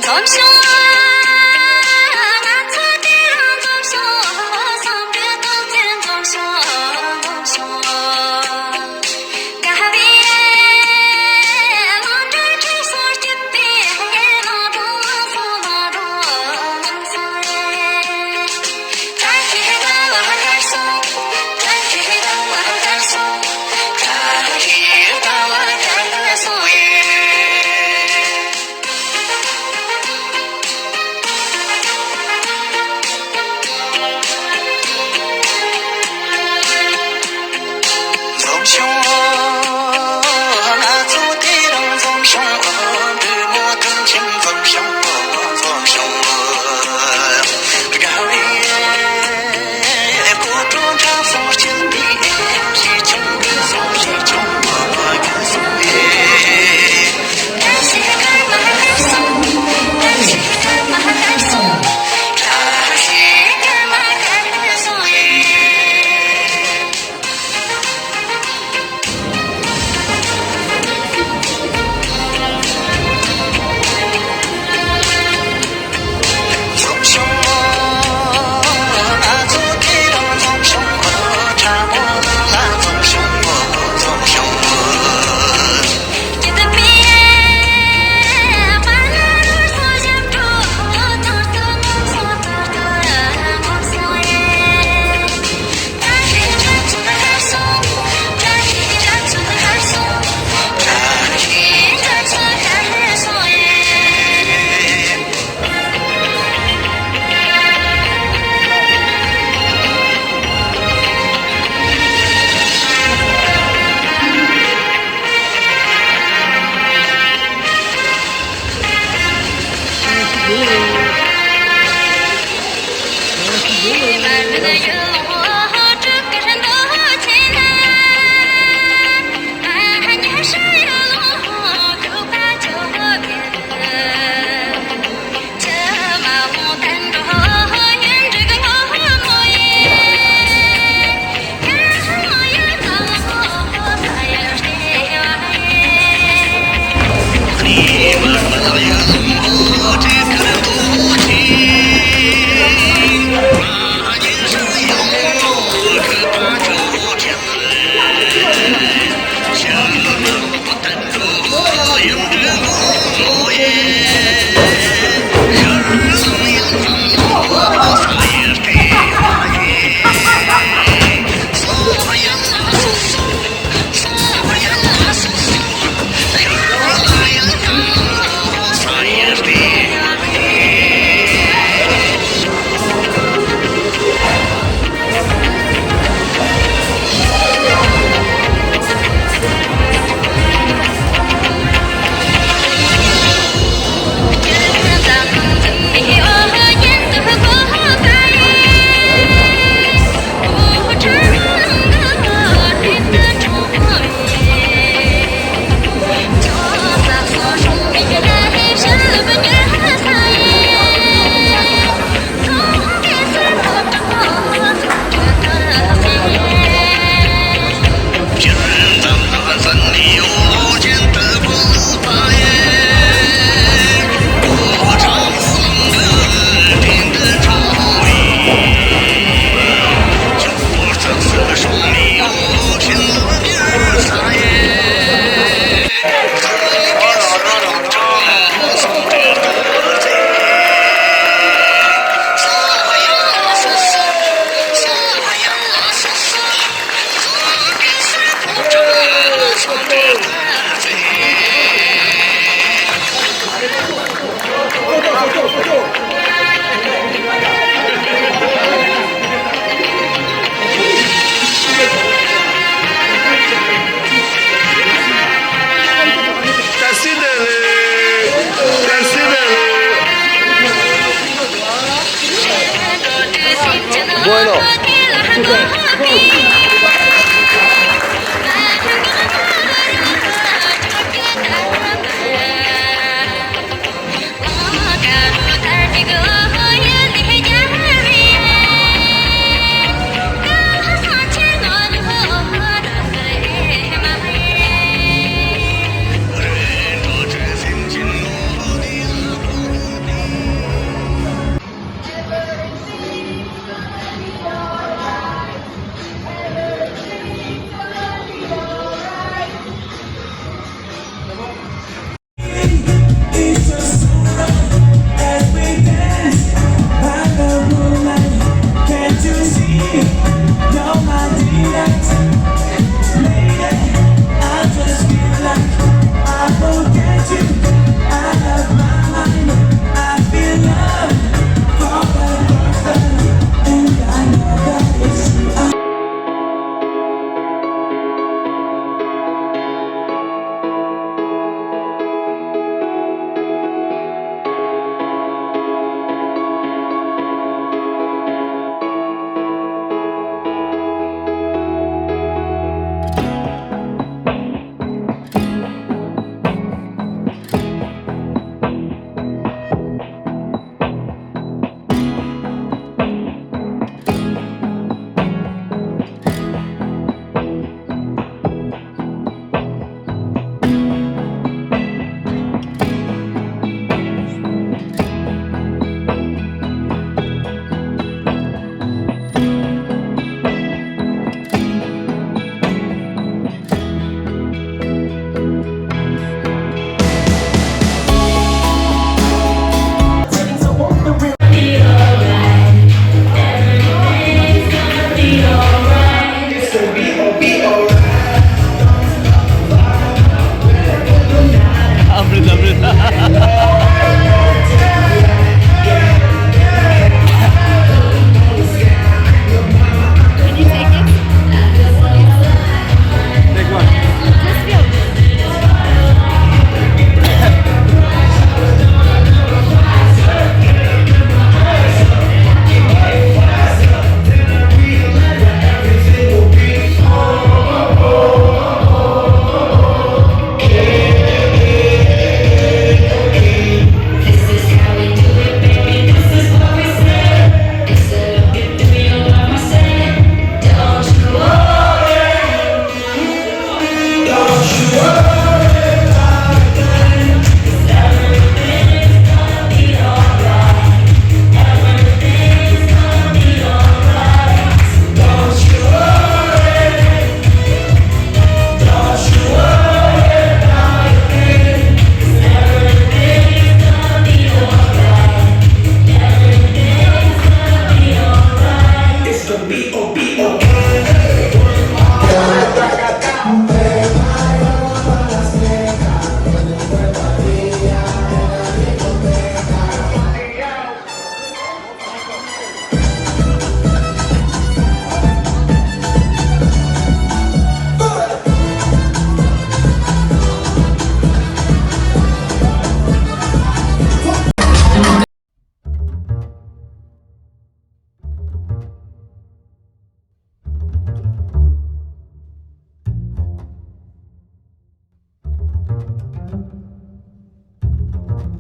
总凶啊，那次的人总凶，上边都见总凶，嘎比郎这只所这边郎东郎东耶，咱去的我还送，咱去的我还送，咱去的我还送耶。总凶，那走的人总凶，对我真情总凶，总凶。然而不中常送心底，谁穷送谁穷，感送耶，感谢感我感送，感谢感我感送，感谢感我感送耶。总凶，那走的人总凶，差不多那总凶，总凶。你的别换了路所相处，都是梦所耶。咱是战出的海松，咱是战出的海松，咱是战出的海松耶。满面的诱惑，这个人多情难，年少有路，就怕就别这马红丹着愿这个我耶，看我也老他也谁耶。你们老呀，我这个人多情。年少有路，可怕就天下马不丹着愿这个我耶。